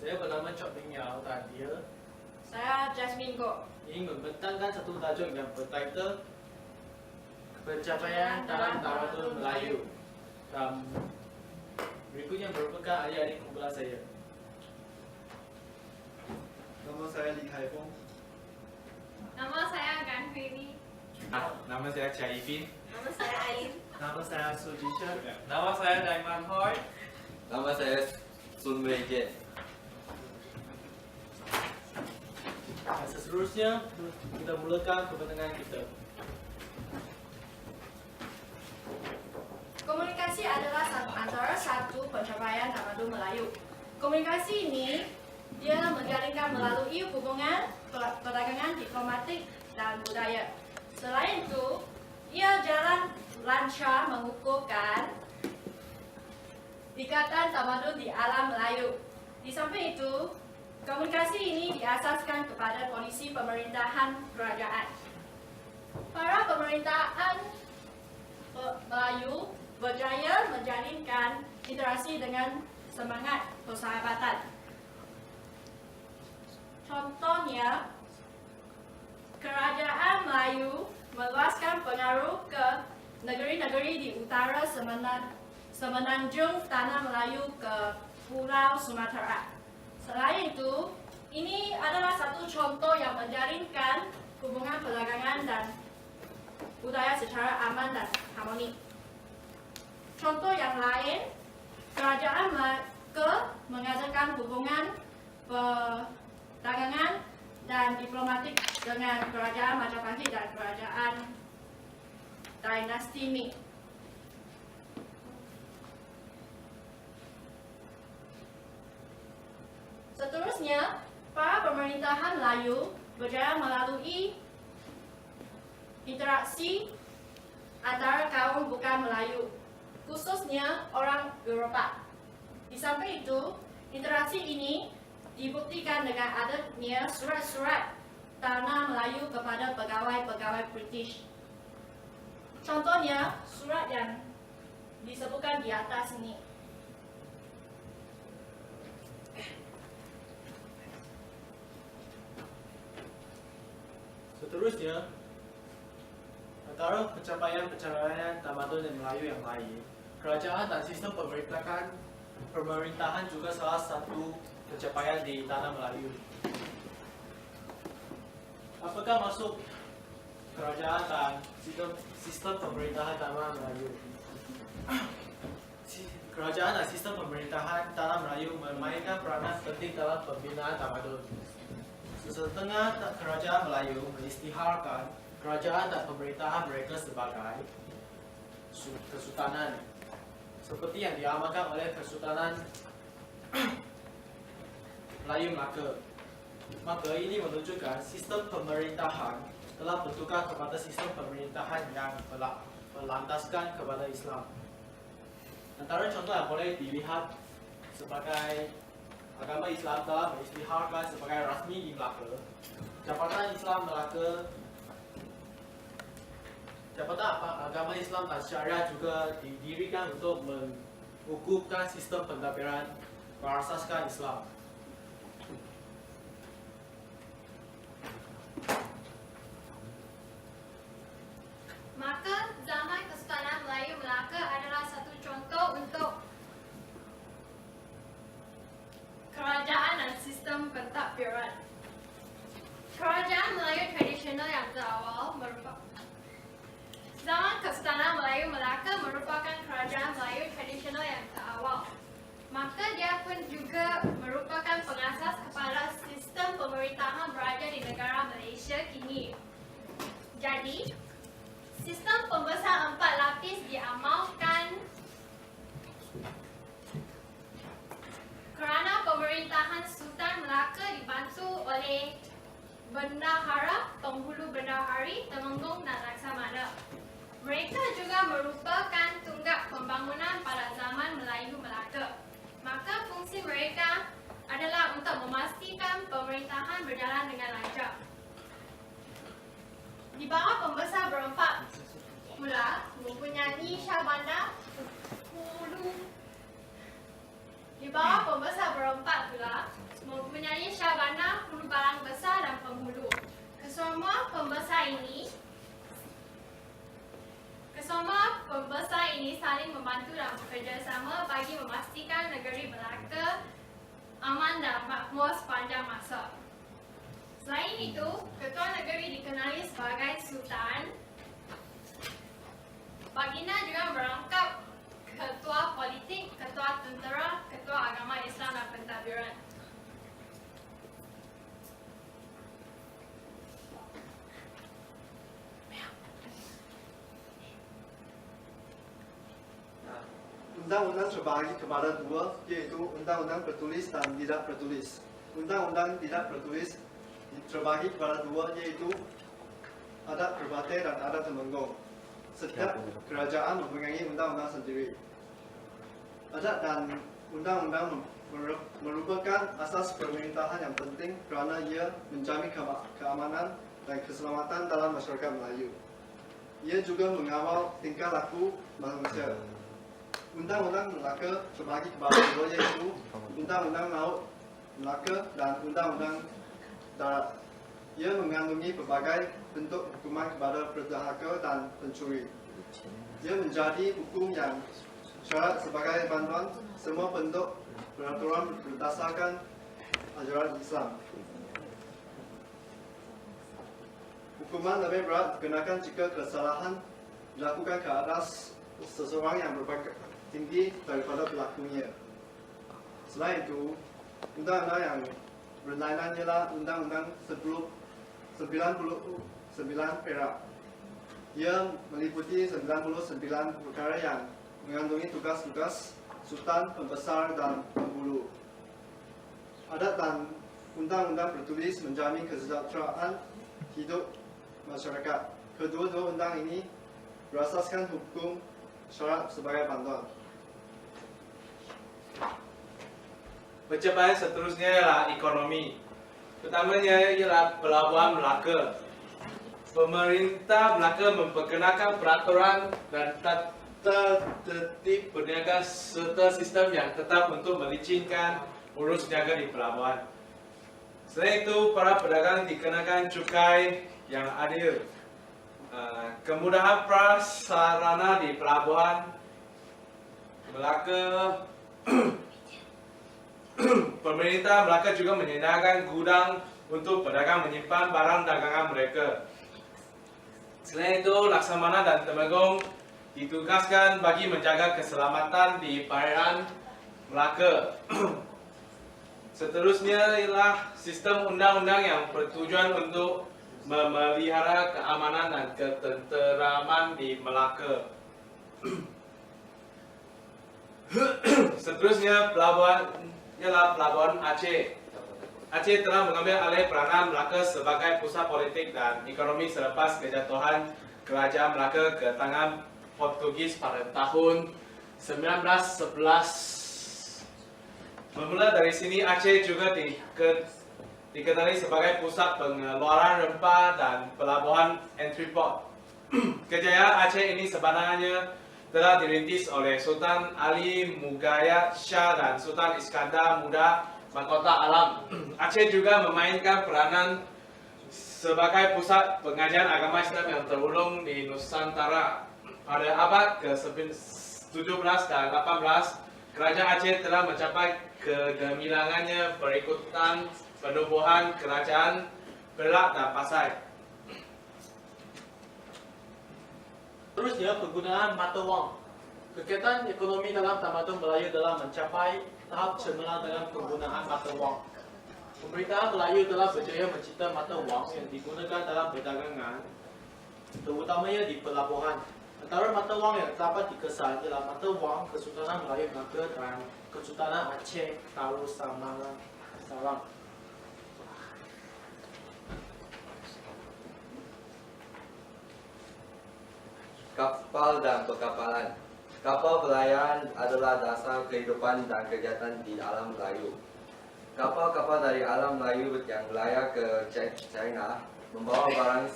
Saya bernama Chok Bing Yao dan dia Saya Jasmine Go. ingin membentangkan satu tajuk yang bertitle Pencapaian dalam Tamadun Melayu. Dan berikutnya merupakan adik-adik kumpulan saya. Nama saya Li Kai Fong. Nama saya Gan Hui Mi. Nama saya Chia Yipin. Nama saya Ain. Nama saya Su Jishan. Nama saya Daiman Hoi. Nama saya Sun Wei Jie. Dan seterusnya kita mulakan kepentingan kita. Komunikasi adalah antara satu pencapaian tamadun Melayu. Komunikasi ini dia menjalinkan melalui hubungan perdagangan, diplomatik dan budaya. Selain itu, ia jalan lancar mengukuhkan ikatan tamadun di alam Melayu. Di samping itu, komunikasi ini diasaskan kepada polisi pemerintahan kerajaan. Para pemerintahan Melayu berjaya menjalinkan interaksi dengan semangat persahabatan. Contohnya, kerajaan Melayu meluaskan pengaruh ke negeri-negeri di utara semenanjung tanah Melayu ke Pulau Sumatera. Selain itu, ini adalah satu contoh yang menjalinkan hubungan perdagangan dan budaya secara aman dan harmoni. Contoh yang lain, kerajaan Melaka mengadakan hubungan perdagangan dan diplomatik dengan kerajaan Majapahit dan kerajaan dinasti Ming. Seterusnya, para pemerintahan Melayu berjaya melalui interaksi antara kaum bukan Melayu, khususnya orang Eropa. Di samping itu, interaksi ini dibuktikan dengan adanya surat-surat tanah Melayu kepada pegawai-pegawai British. Contohnya, surat yang disebutkan di atas ini. Seterusnya, antara pencapaian tamadun dan Melayu yang lain, kerajaan dan sistem pemerintahan juga salah satu pencapaian di tanah Melayu. Apakah masuk kerajaan dan sistem pemerintahan tanah Melayu? Kerajaan dan sistem pemerintahan tanah Melayu memainkan peranan penting dalam pembinaan tamadun. Setengah kerajaan Melayu mengisytiharkan kerajaan dan pemerintahan mereka sebagai kesultanan, seperti yang diamalkan oleh Kesultanan Melayu Melaka. Maka ini menunjukkan sistem pemerintahan telah bertukar kepada sistem pemerintahan yang berlandaskan kepada Islam. Antara contoh yang boleh dilihat sebagai agama Islam telah mengisytiharkan sebagai rasmi di Melaka. Jabatan agama Islam dan Syariah juga didirikan untuk mengukuhkan sistem pentadbiran berasaskan Islam. Maka zaman Kesultanan Melayu Melaka adalah satu contoh untuk kerajaan dan sistem pentadbiran. Kerajaan Melayu tradisional yang terawal merupakan zaman Kesultanan Melayu Melaka merupakan kerajaan Melayu tradisional yang terawal. Maka dia pun juga merupakan pengasas kepada sistem pemerintahan berada di negara Malaysia kini. Jadi, sistem pembesar 4 lapis diamalkan kerana pemerintahan Sultan Melaka dibantu oleh Bendahara, Penghulu Bendahari, Temenggung dan Laksamana. Mereka juga merupakan tunggak pembangunan pada zaman Melayu Melaka. Maka fungsi mereka adalah untuk memastikan pemerintahan berjalan dengan lancar. Di bawah pembesar berempat pula mempunyai Syahbandar, Hulu. Di bawah pembesar berempat pula mempunyai syabana, hulu balang besar dan penghulu. Kesemua pembesar ini saling membantu dan bekerjasama bagi memastikan negeri Melaka aman dan makmur sepanjang masa. Selain itu, ketua negeri dikenali sebagai Sultan. Baginda juga merangkap ketua politik, ketua tentera, ketua agama Islam dan pentadbiran. Undang-undang terbagi kepada dua, yaitu undang-undang tertulis dan tidak tertulis. Undang-undang tidak tertulis terbagi kepada dua, yaitu adat Perbatai dan adat Temenggung. Setiap kerajaan mempunyai undang-undang sendiri. Adat dan undang-undang merupakan asas pemerintahan yang penting kerana ia menjamin keamanan dan keselamatan dalam masyarakat Melayu. Ia juga mengawal tingkah laku manusia. Undang-undang Melaka terbagi kepada dua, yaitu Undang-Undang Laut Melaka dan Undang-Undang Darat. Ia mengandungi berbagai bentuk hukuman kepada perdahaka dan pencuri. Ia menjadi hukum yang syarat sebagai bantuan semua bentuk peraturan berdasarkan ajaran Islam. Hukuman lebih berat dikenakan jika kesalahan dilakukan ke atas seseorang yang berpangkat tinggi daripada pelakunya. Selain itu, undang-undang yang berlainan ialah Undang-Undang 99 Perak. Ia meliputi 99 perkara yang mengandungi tugas-tugas Sultan, Pembesar dan Penghulu. Adat dan undang-undang tertulis menjamin kesejahteraan hidup masyarakat. Kedua-dua undang ini berasaskan hukum syarat sebagai bantuan. Pencapaian seterusnya ialah ekonomi. Pertamanya ialah Pelabuhan Melaka. Pemerintah Melaka memperkenalkan peraturan dan tata tertib berniaga serta sistem yang tetap untuk melicinkan urus niaga di pelabuhan. Selain itu, para pedagang dikenakan cukai yang adil. Kemudahan prasarana di pelabuhan Melaka. Pemerintah Melaka juga menyediakan gudang untuk pedagang menyimpan barang dagangan mereka. Selain itu, Laksamana dan Temenggung ditugaskan bagi menjaga keselamatan di perairan Melaka. Seterusnya ialah sistem undang-undang yang bertujuan untuk memelihara keamanan dan ketenteraman di Melaka. Seterusnya ialah Pelabuhan Aceh. Aceh telah mengambil alih peranan Melaka sebagai pusat politik dan ekonomi selepas kejatuhan Kerajaan Melaka ke tangan Portugis pada tahun 1911. Bermula dari sini, Aceh juga dikenali sebagai pusat pengeluaran rempah dan pelabuhan entry port. Kejayaan Aceh ini sebenarnya telah dirintis oleh Sultan Ali Mughayat Shah dan Sultan Iskandar Muda Mahkota Alam. Aceh juga memainkan peranan sebagai pusat pengajian agama Islam yang terulung di Nusantara. Pada abad ke-17 dan 18, Kerajaan Aceh telah mencapai kegemilangannya berikutan penubuhan kerajaan Perak dan Pasai. Seterusnya, penggunaan mata wang. Kegiatan ekonomi dalam tamadun Melayu telah mencapai tahap cemerlang dengan penggunaan mata wang. Pemerintahan Melayu telah berjaya mencipta mata wang yang digunakan dalam perdagangan, terutamanya di pelabuhan. Antara mata wang yang dapat dikesan ialah mata wang Kesultanan Melayu Melaka dan Kesultanan Aceh Darussalam. Kapal dan perkapalan. Kapal pelayaran adalah dasar kehidupan dan kegiatan di alam Melayu. Kapal-kapal dari alam Melayu yang berlayar ke China membawa barang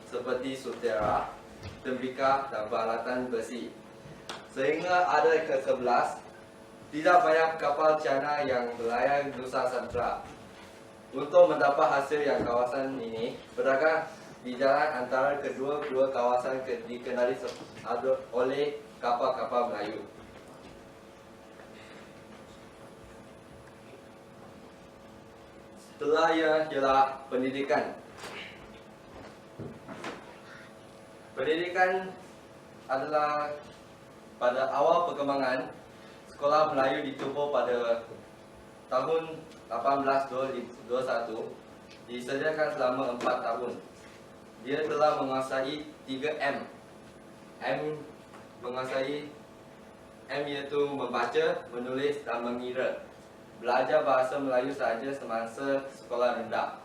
seperti sutera, tembikar dan peralatan besi. Sehingga ada ke-11, tidak banyak kapal China yang berlayar di Nusantara. Untuk mendapat hasil yang kawasan ini berdagang di jalan antara kedua-dua kawasan dikenali oleh kapal-kapal Melayu. Setelah ialah pendidikan. Pendidikan adalah pada awal perkembangan sekolah Melayu ditubuh pada tahun 1821, disediakan selama 4 tahun. Dia telah menguasai 3M. M iaitu membaca, menulis dan mengira. Belajar bahasa Melayu sahaja semasa sekolah rendah.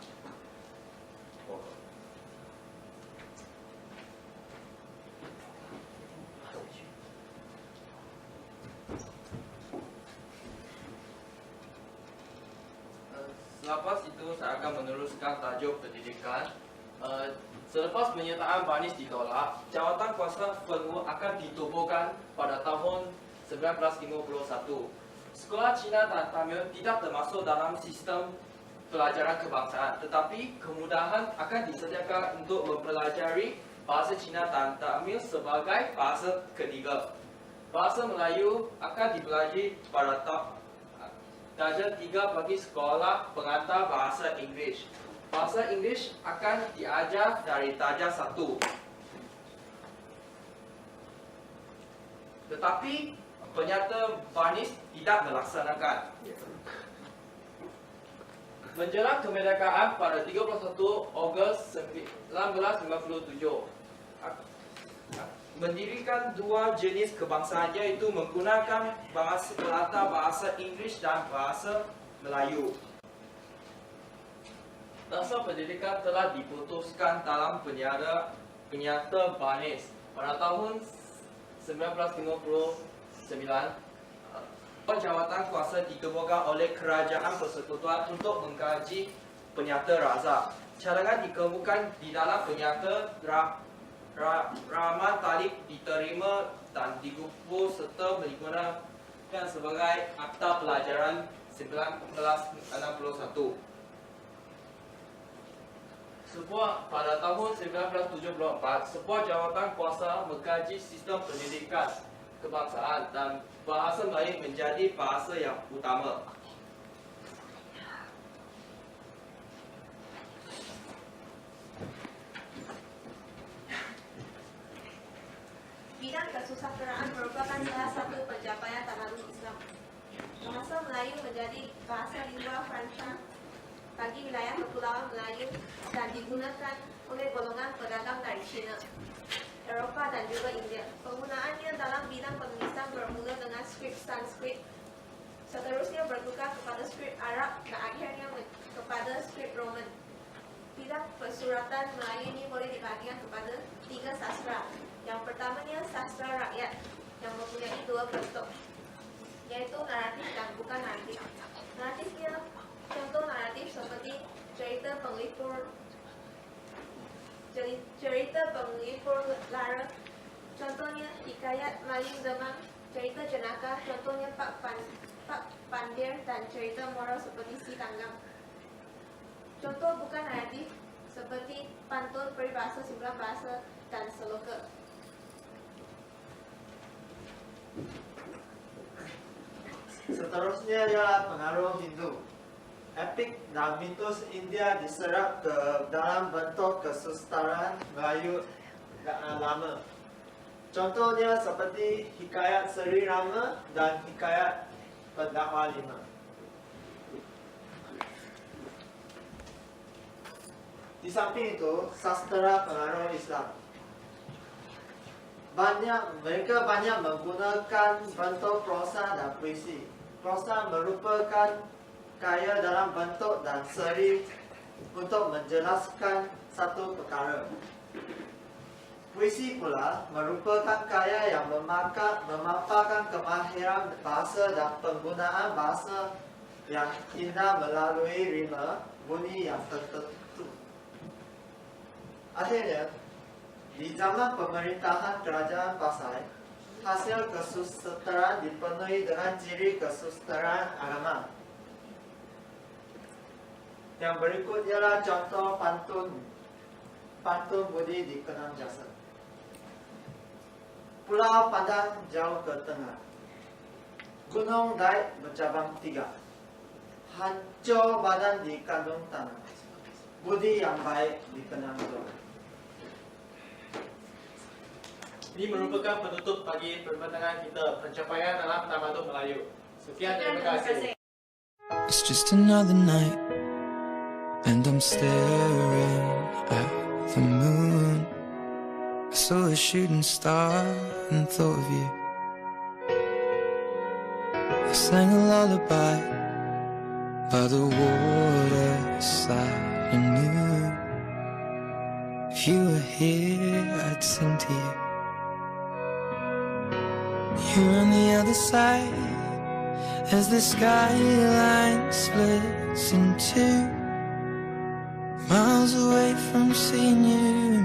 Selepas itu saya akan meneruskan tajuk pendidikan. Selepas penyertaan banis ditolak, jawatan kuasa penuh akan ditubuhkan pada tahun 1951. Sekolah Cina dan Tamil tidak termasuk dalam sistem pelajaran kebangsaan, tetapi kemudahan akan disediakan untuk mempelajari bahasa Cina dan Tamil sebagai bahasa ketiga. Bahasa Melayu akan dipelajari pada darjah 3 bagi sekolah pengantar bahasa Inggeris. Bahasa Inggeris akan diajar dari darjah 1. Tetapi penyata banis tidak melaksanakan. Menjelang kemerdekaan pada 31 Ogos 1957, mendirikan 2 jenis kebangsaan, iaitu menggunakan bahasa latar bahasa Inggeris dan bahasa Melayu. Dasar pendidikan telah diputuskan dalam penyata banis pada tahun 1959. Jawatan kuasa dikemukakan oleh Kerajaan Persekutuan untuk mengkaji penyata rasa. Cadangan dikemukakan di dalam penyata raman tarikh diterima dan digugur serta digunakan sebagai Akta Pelajaran 1961. Pada tahun 1974, sebuah jawatan kuasa mengkaji sistem pendidikan kebangsaan dan bahasa Melayu menjadi bahasa yang utama. Bidang kesusasteraan merupakan salah satu pencapaian tamadun Islam. Bahasa Melayu menjadi bahasa lingua franca bagi wilayah Kepulauan Melayu dan digunakan oleh golongan pedagang dari China, Eropah dan juga India. Penggunaannya dalam bidang penulisan bermula dengan skrip Sanskrit, seterusnya bertukar kepada skrip Arab dan akhirnya kepada skrip Roman. Bidang persuratan Melayu ini boleh dibagikan kepada 3 sastra. Yang pertamanya sastra rakyat yang mempunyai 2 bentuk, yaitu naratif dan bukan naratif. Naratifnya contoh naratif seperti cerita penglipur lara, contohnya hikayat Maling Demang, cerita jenaka, contohnya Pak Pandir, dan cerita moral seperti Si Tanggang. Contoh bukan naratif seperti pantun, peribahasa, simpulan bahasa, dan seloka. Seterusnya ialah pengaruh Hindu. Epik dan mitos India diserap ke dalam bentuk kesusasteraan Melayu lama. Contohnya seperti hikayat Seri Rama dan hikayat Pendakwa Lima. Di samping itu, sastra pengaruh Islam. Mereka banyak menggunakan bentuk prosa dan puisi. Prosa merupakan kaya dalam bentuk dan seri untuk menjelaskan satu perkara. Puisi pula merupakan kaya yang memaparkan kemahiran bahasa dan penggunaan bahasa yang indah melalui rima bunyi yang tertentu. Akhirnya, di zaman pemerintahan Kerajaan Pasai, hasil kesusasteraan dipenuhi dengan ciri kesusasteraan agama. Yang berikut ialah contoh pantun budi di Kenang Jasa. Pulau Padang jauh ke tengah, Gunung Dai bercabang 3, hancur badan di kandung tanah, budi yang baik dikenang Tuhan. Ini merupakan penutup bagi perbincangan kita pencapaian dalam Tamadun Melayu. Sekian, terima kasih. It's just another night, and I'm staring at the moon. I saw a shooting star and thought of you. I sang a lullaby by the waterside and knew if you were here, I'd sing to you. You're on the other side as the skyline splits in two, miles away from seeing you.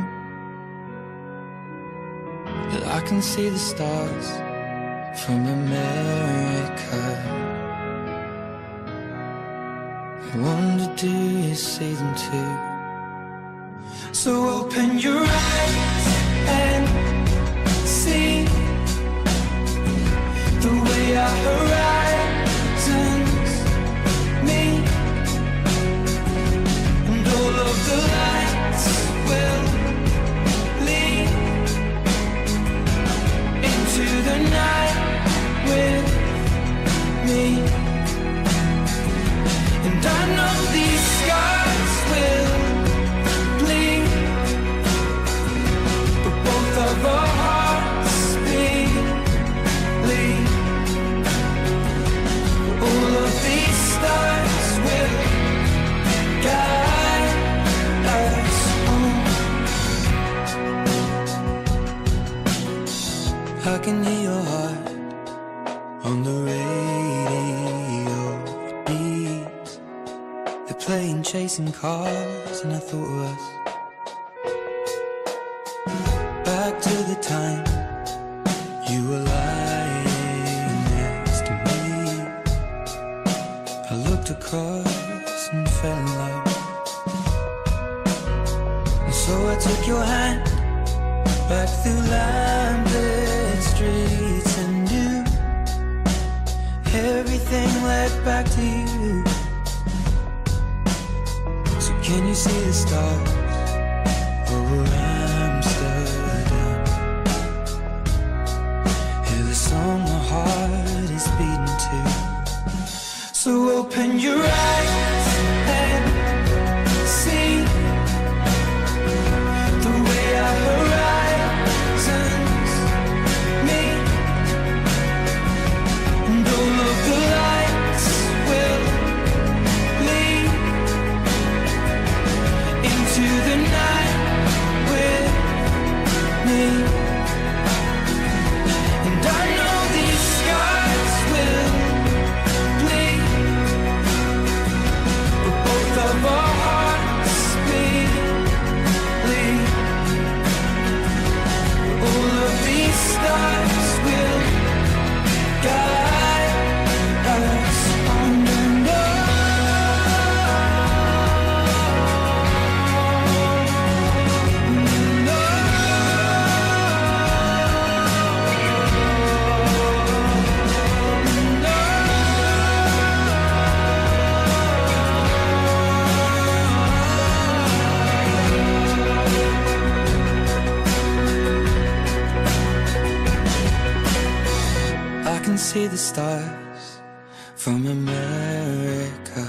But I can see the stars from America. I wonder, do you see them too? So open your eyes and see the way our horizons meet, and all of the lights will lead into the night with me. And I know these scars will bleed, but both of our hearts bleed. All of these stars will guide us home. I can hear your heart on the radio. It beats. They're playing Chasing Cars, and I thought of us. Back to the time you were lying next to me. I looked across and fell in love, and so I took your hand back through lamplit streets, and knew everything led back to you. So can you see the stars over Amsterdam? Hear the song my heart is beating to. So open your eyes and see the way our horizons meet, and all of the lights will lead into the night with me. And I know these scars will bleed, but both of our hearts bleed. All of these stars will guide us on and I can see the stars from America.